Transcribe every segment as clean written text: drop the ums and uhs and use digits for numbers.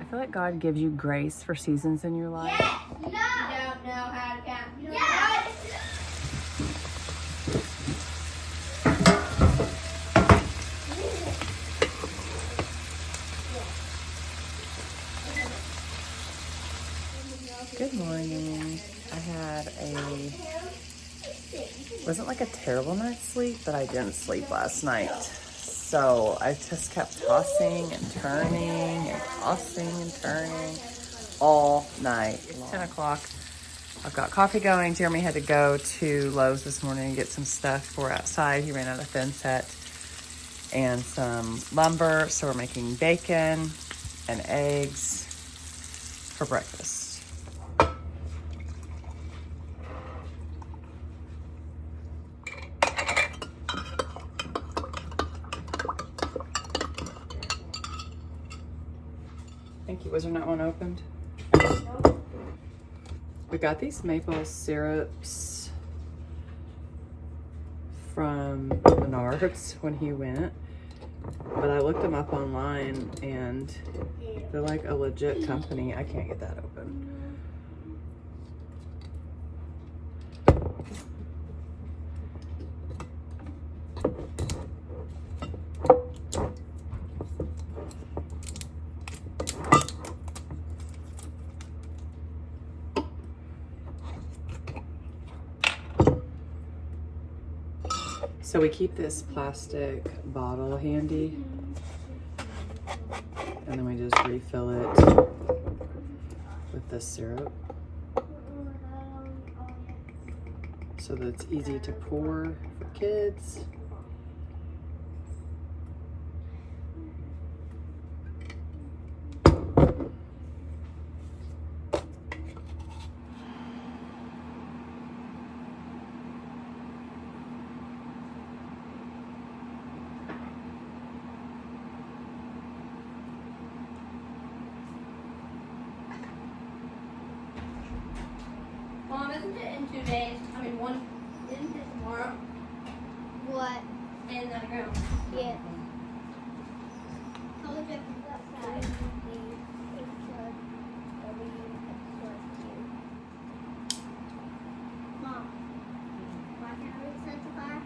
feel like God gives you grace for seasons in your life. Yes. No. You don't know how to count. You don't know. Good morning. I had wasn't like a terrible night's sleep, but I didn't sleep last night. So I just kept tossing and turning and tossing and turning all night. It's 10 o'clock. I've got coffee going. Jeremy had to go to Lowe's this morning and get some stuff for outside. He ran out of thin set and some lumber. So we're making bacon and eggs for breakfast. Thank you. Was there not one opened? No. We got these maple syrups from Menards when he went, but I looked them up online and they're like a legit company. I can't get that open. So we keep this plastic bottle handy and then we just refill it with the syrup so that it's easy to pour for kids. Mom, isn't it in 2 days? I mean, isn't it tomorrow? What? In the ground. Yeah. How would you outside? Mom, why can't we set the fire?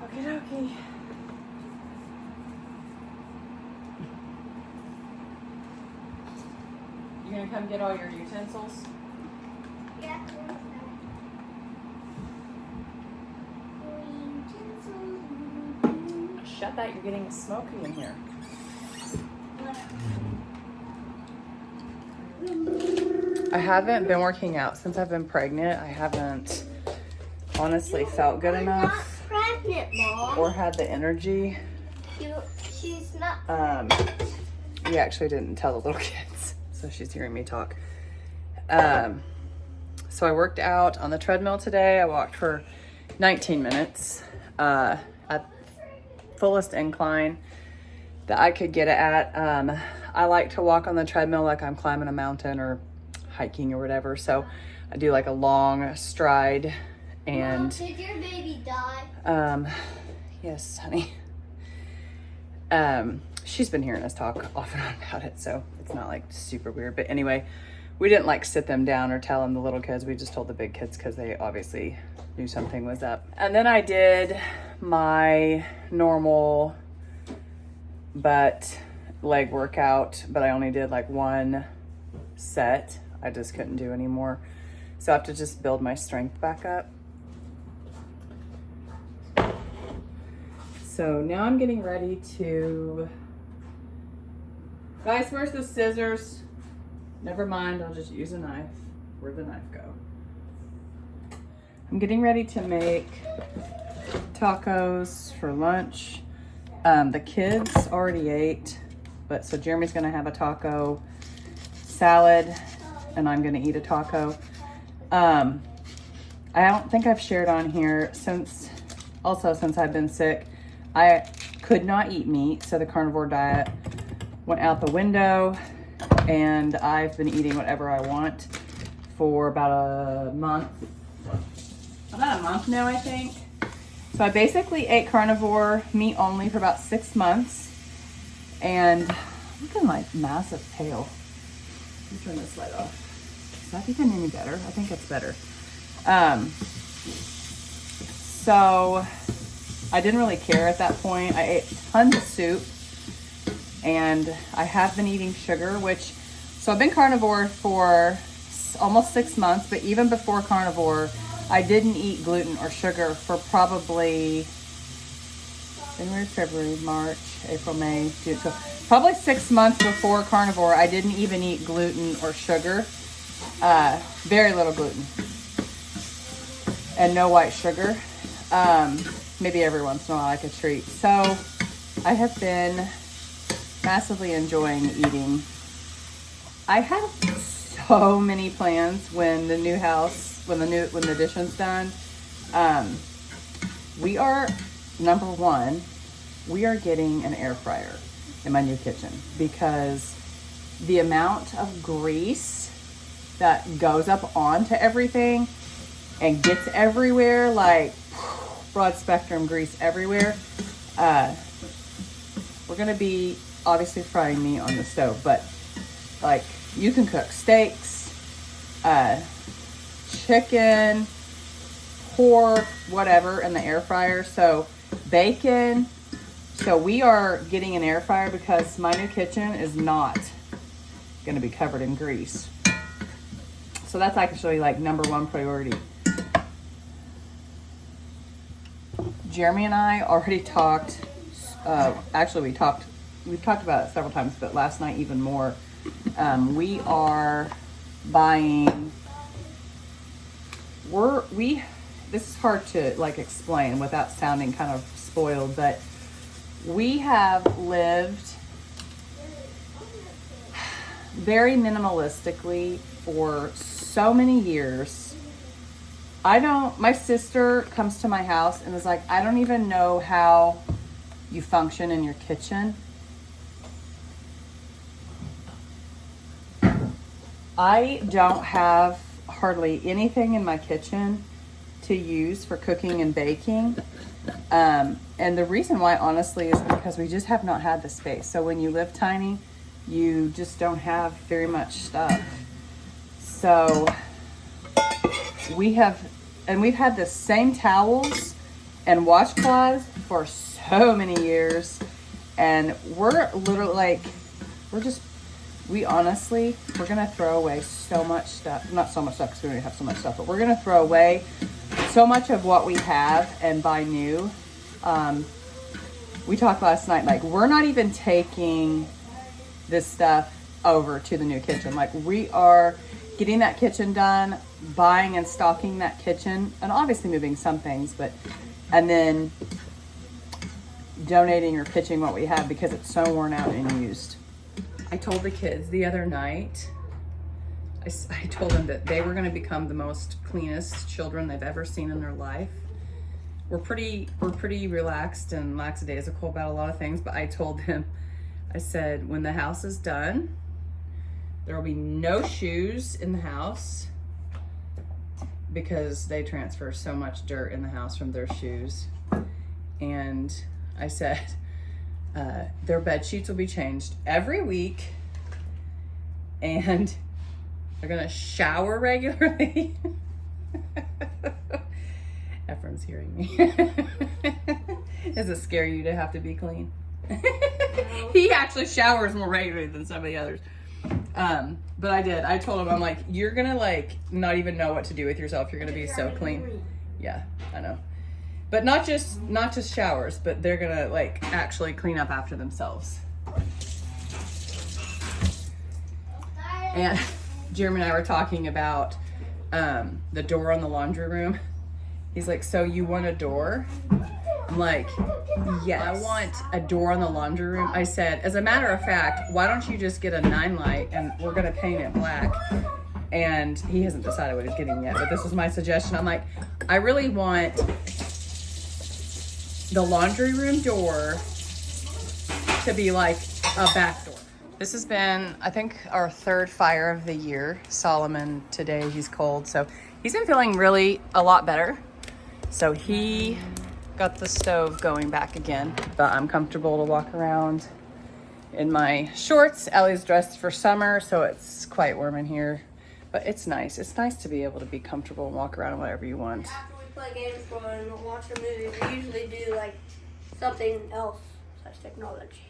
Okie dokie. You gonna come get all your utensils? Yeah. Shut that, you're getting smoky in here. I haven't been working out since I've been pregnant. I haven't honestly felt good enough Pregnant, Mom. or had the energy. She's not. We actually didn't tell the little kids, so she's hearing me talk. So I worked out on the treadmill today. I walked for 19 minutes at fullest incline that I could get it at. I like to walk on the treadmill like I'm climbing a mountain or hiking or whatever. So I do like a long stride and... Mom, did your baby die? Yes, honey. She's been hearing us talk off and on about it, so it's not like super weird. But anyway, we didn't like sit them down or tell them, the little kids. We just told the big kids because they obviously knew something was up. And then I did my normal butt leg workout, but I only did like one set. I just couldn't do any more. So I have to just build my strength back up. So now I'm getting ready to... Guys, where's the scissors? Never mind, I'll just use a knife. Where'd the knife go? I'm getting ready to make tacos for lunch. The kids already ate, but so Jeremy's gonna have a taco salad and I'm gonna eat a taco. I don't think I've shared on here since I've been sick, I could not eat meat, so the carnivore diet went out the window. and I've been eating whatever I want for about a month now, I think. So I basically ate carnivore, meat only, for about 6 months, and I'm looking like massive tail. Let me turn this light off. Is that even any better? I think it's better. So I didn't really care at that point. I ate tons of soup, and I have been eating sugar, so I've been carnivore for almost 6 months, but even before carnivore, I didn't eat gluten or sugar for probably January, February, March, April, May, June. So probably 6 months before carnivore, I didn't even eat gluten or sugar. Very little gluten and no white sugar. Maybe every once in a while like a treat. So I have been massively enjoying eating. I have so many plans when the new house, when the addition's done. We are, number one, we are getting an air fryer in my new kitchen, because the amount of grease that goes up onto everything and gets everywhere, like broad spectrum grease everywhere. We're gonna be obviously frying meat on the stove, but like you can cook steaks, chicken, pork, whatever in the air fryer. So bacon. So we are getting an air fryer because my new kitchen is not going to be covered in grease. So that's actually like number one priority. Jeremy and I already talked. We've talked about it several times, but last night even more. We are buying. This is hard to like explain without sounding kind of spoiled, but we have lived very minimalistically for so many years. My sister comes to my house and is like, I don't even know how you function in your kitchen. I don't have hardly anything in my kitchen to use for cooking and baking. And the reason why, honestly, is because we just have not had the space. So when you live tiny, you just don't have very much stuff. So we've had the same towels and washcloths for so many years. And we're literally like, we're going to throw away so much stuff. Not so much stuff because we don't have so much stuff, but we're going to throw away so much of what we have and buy new. We talked last night, like we're not even taking this stuff over to the new kitchen. Like we are getting that kitchen done, buying and stocking that kitchen, and obviously moving some things, and then donating or pitching what we have because it's so worn out and used. I told the kids the other night, I told them that they were going to become the most cleanest children they've ever seen in their life. We're pretty relaxed and lackadaisical about a lot of things, but I told them, I said, when the house is done, there will be no shoes in the house because they transfer so much dirt in the house from their shoes. And I said, their bed sheets will be changed every week, and they're gonna shower regularly. Ephraim's hearing me. Does it scare you to have to be clean? He actually showers more regularly than some of the others. But I told him, I'm like, you're gonna like not even know what to do with yourself. You're gonna be so clean. Yeah, I know. But not just showers, but they're gonna like actually clean up after themselves. And Jeremy and I were talking about the door on the laundry room. He's like, so you want a door? I'm like, yes, I want a door on the laundry room. I said, as a matter of fact, why don't you just get a 9 light and we're gonna paint it black? And he hasn't decided what he's getting yet, but this was my suggestion. I'm like, I really want the laundry room door to be like a back door. This has been, I think, our third fire of the year. Solomon today, he's cold, so he's been feeling really a lot better. So he got the stove going back again, but I'm comfortable to walk around in my shorts. Ellie's dressed for summer, so it's quite warm in here, but it's nice. It's nice to be able to be comfortable and walk around in whatever you want. After we play games for and watch a movie, we usually do like something else, such technology.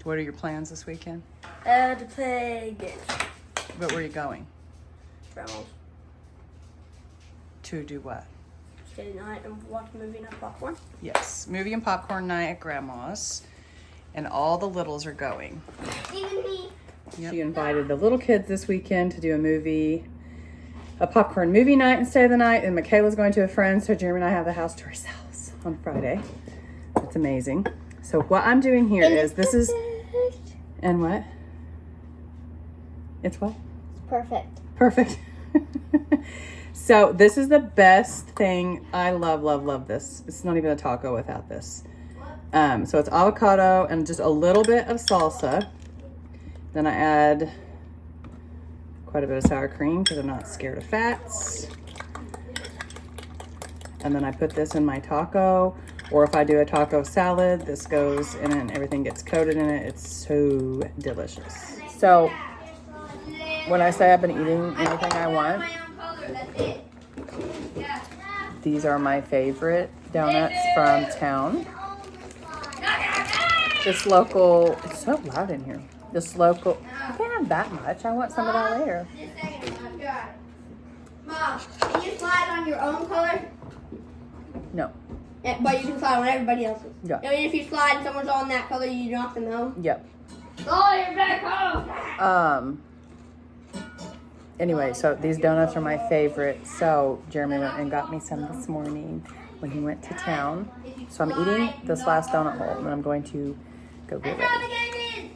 What are your plans this weekend? To play games. But where are you going? Grandma's. To do what? Stay the night and watch a movie and have popcorn. Yes, movie and popcorn night at Grandma's. And all the littles are going. Even me. Yep. She invited the little kids this weekend to do a popcorn movie night and stay the night. And Michaela's going to a friend, so Jeremy and I have the house to ourselves on Friday. It's amazing. So what I'm doing here is, this is, and what? It's what? It's perfect. Perfect. So this is the best thing. I love this. It's not even a taco without this. So it's avocado and just a little bit of salsa. Then I add quite a bit of sour cream because I'm not scared of fats. And then I put this in my taco, or if I do a taco salad, this goes in it and everything gets coated in it. It's so delicious. So when I say I've been eating anything I want, these are my favorite donuts from town. This local, it's so loud in here. This local, you can't have that much. I want some of that later. Mom, can you slide on your own color? No. But you can slide on everybody else's. Yeah. I mean, if you slide and someone's on that color, you knock them out. Yep. Oh, you're back home. Anyway, so these donuts are my favorite. So Jeremy went and got me some this morning when he went to town. So I'm eating this last donut hole, and I'm going to go get ready.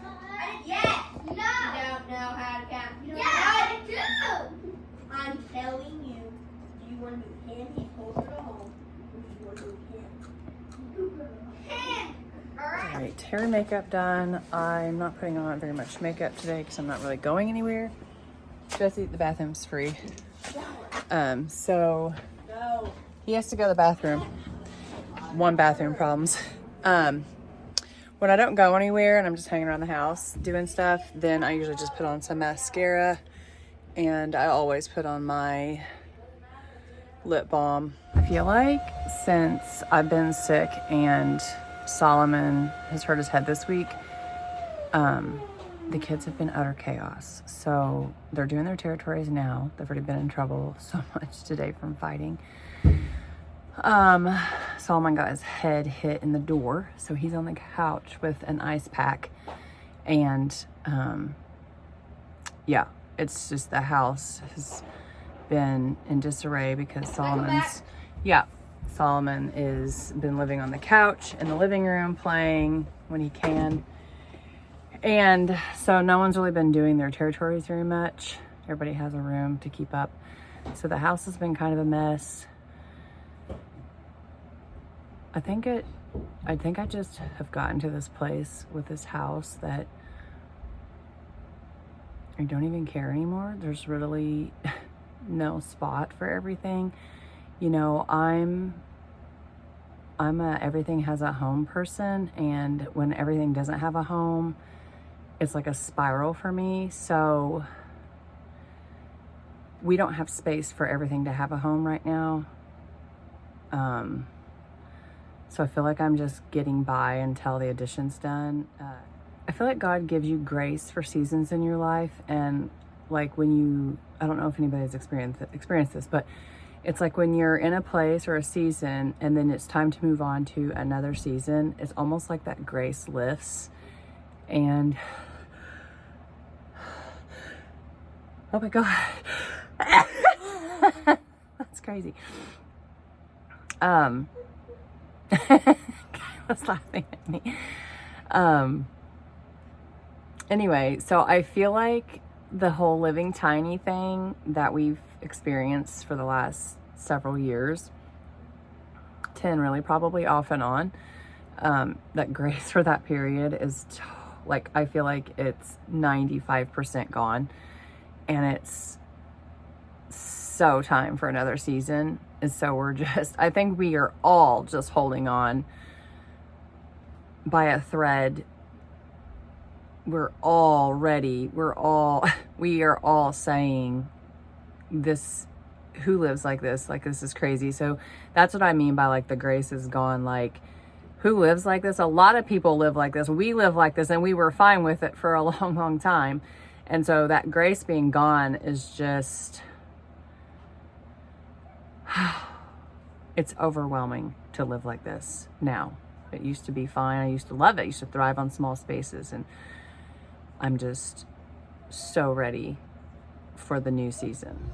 Yes. No. You don't know how to count. Yes, I do. I'm telling you. Do you want to move him? He's closer to home. Or do you want to move him? All right, hair and makeup done. I'm not putting on very much makeup today because I'm not really going anywhere. Jesse, the bathroom's free. So he has to go to the bathroom. One bathroom problems. When I don't go anywhere and I'm just hanging around the house doing stuff, then I usually just put on some mascara, and I always put on my lip balm. I feel like since I've been sick and Solomon has hurt his head this week, the kids have been utter chaos. So they're doing their territories now. They've already been in trouble so much today from fighting. Solomon got his head hit in the door, so he's on the couch with an ice pack. And yeah, it's just the house has been in disarray because Solomon is been living on the couch in the living room playing when he can. And so no one's really been doing their territories very much. Everybody has a room to keep up. So the house has been kind of a mess. I think I just have gotten to this place with this house that I don't even care anymore. There's really no spot for everything. You know, I'm a everything has a home person, and when everything doesn't have a home, it's like a spiral for me. So we don't have space for everything to have a home right now. So I feel like I'm just getting by until the addition's done. I feel like God gives you grace for seasons in your life. And like when you, I don't know if anybody's experienced this, but it's like when you're in a place or a season and then it's time to move on to another season, it's almost like that grace lifts. And oh my God, that's crazy. Kyla's laughing at me. Anyway, so I feel like the whole living tiny thing that we've experienced for the last several years, 10 really, probably off and on, that grace for that period is Like, I feel like it's 95% gone, and it's so time for another season. And so we're just, I think we are all just holding on by a thread. We're all ready. We are all saying this, who lives like this? Like, this is crazy. So that's what I mean by like the grace is gone. Like, who lives like this? A lot of people live like this. We live like this, and we were fine with it for a long, long time. And so that grace being gone is just, it's overwhelming to live like this now. It used to be fine. I used to love it. I used to thrive on small spaces, and I'm just so ready for the new season.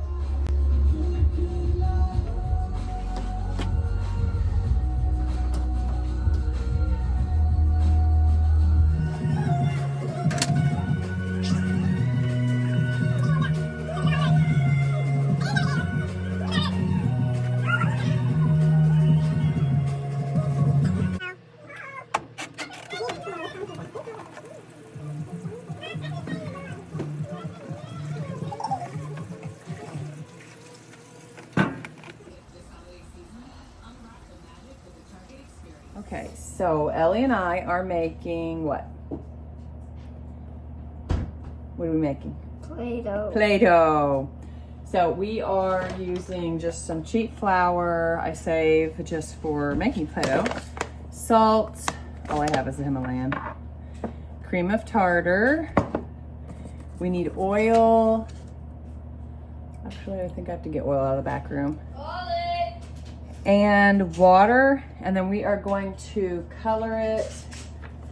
Okay, so Ellie and I are making what? What are we making? Play-Doh. Play-Doh. So we are using just some cheap flour I save just for making Play-Doh. Salt, all I have is the Himalayan. Cream of tartar. We need oil. Actually, I think I have to get oil out of the back room. And water, and then we are going to color it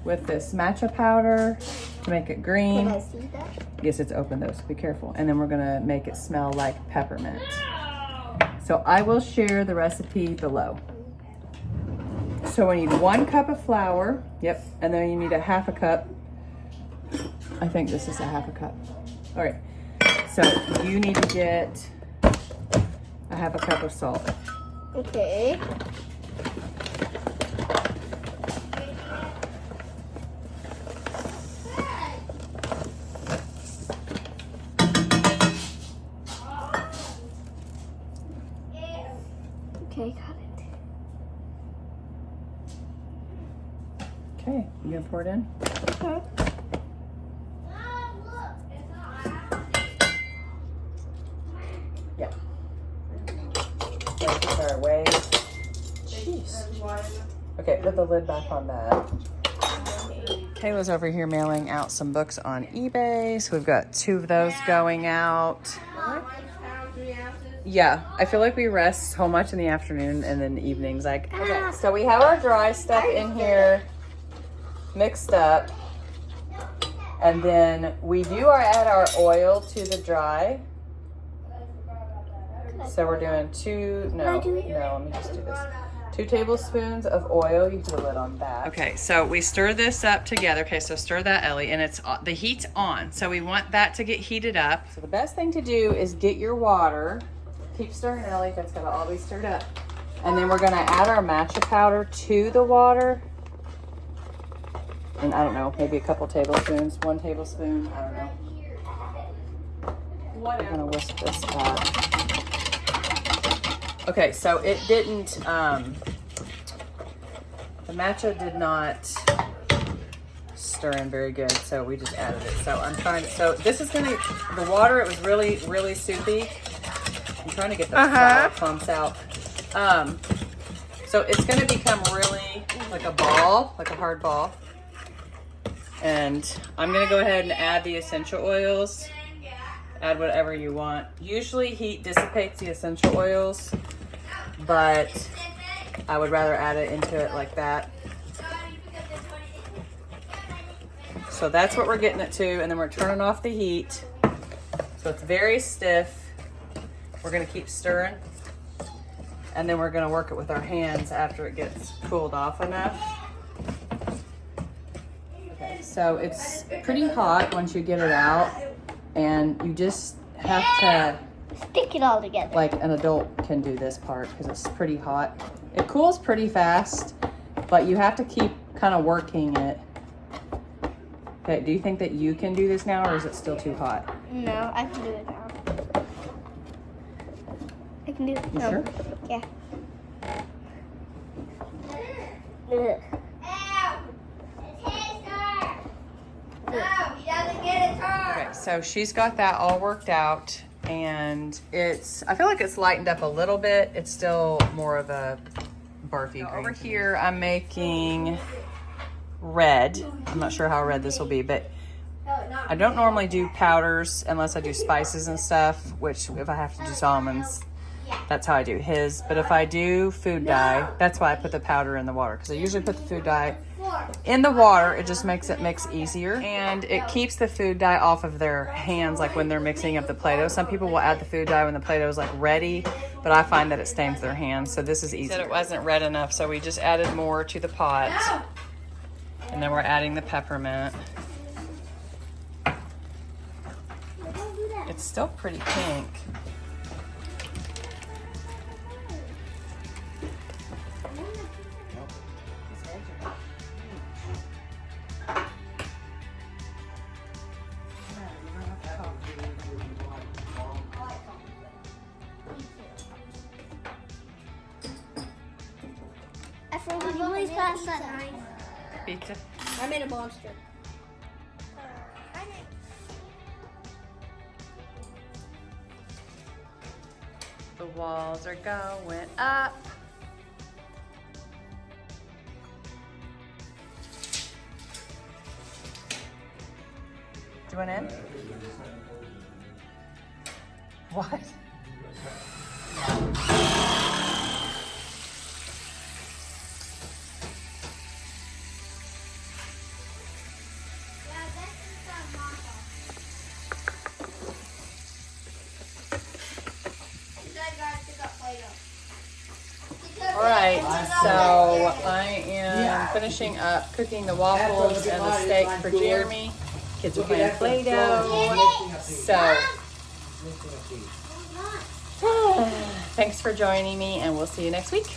with this matcha powder to make it green. Can I see that? Yes, it's open though, so be careful. And then we're gonna make it smell like peppermint. So I will share the recipe below. So we need 1 cup of flour. Yep, and then you need a half a cup. I think this is a half a cup. All right, so you need to get a half a cup of salt. Okay. Okay, got it. Okay, you gonna pour it in? Okay. Yeah. Our way. Jeez. Okay, put the lid back on that. Kayla's over here mailing out some books on eBay. So we've got 2 of those going out. Yeah, I feel like we rest so much in the afternoon and then the evenings. Like, okay, so we have our dry stuff in here mixed up. And then we do add our oil to the dry. So we're doing let me just do this. 2 tablespoons of oil. You put the lid on that. Okay, so we stir this up together. Okay, so stir that, Ellie, and it's the heat's on. So we want that to get heated up. So the best thing to do is get your water. Keep stirring, Ellie. That's gotta all be stirred up. And then we're gonna add our matcha powder to the water. And I don't know, maybe a couple tablespoons, 1 tablespoon. I don't know. I'm gonna whisk this back. Okay, so it didn't, the matcha did not stir in very good, so we just added it. So so this is gonna, the water, it was really, really soupy. I'm trying to get the flour clumps out. So it's gonna become really like a ball, like a hard ball. And I'm gonna go ahead and add the essential oils. Add whatever you want. Usually heat dissipates the essential oils, but I would rather add it into it like that. So that's what we're getting it to, and then we're turning off the heat. So it's very stiff. We're gonna keep stirring, and then we're gonna work it with our hands after it gets cooled off enough. Okay, so it's pretty hot once you get it out. And you just have to stick it all together. Like an adult can do this part because it's pretty hot. It cools pretty fast, but you have to keep kind of working it. Okay, do you think that you can do this now, or is it still too hot? No, I can do it now. I can do it. You sure? Yeah. Ugh. No, he doesn't get a turn. Okay, so she's got that all worked out, and I feel like it's lightened up a little bit. It's still more of a barfy green. Over here, I'm making red. I'm not sure how red this will be, but I don't normally do powders unless I do spices and stuff, which if I have to do almonds, that's how I do his. But if I do food dye, that's why I put the powder in the water, because I usually put the food dye in the water. It just makes it mix easier, and it keeps the food dye off of their hands, like when they're mixing up the Play-Doh. Some people will add the food dye when the Play-Doh is like ready, but I find that it stains their hands, so this is easy. Said it wasn't red enough, so we just added more to the pot, and then we're adding the peppermint. It's still pretty pink. Would you please pass that knife? Pizza. I made a monster. The walls are going up. Do you want in? What? All right, so I am finishing up cooking the waffles and the steak for Jeremy. Kids are playing Play-Doh. So, thanks for joining me, and we'll see you next week.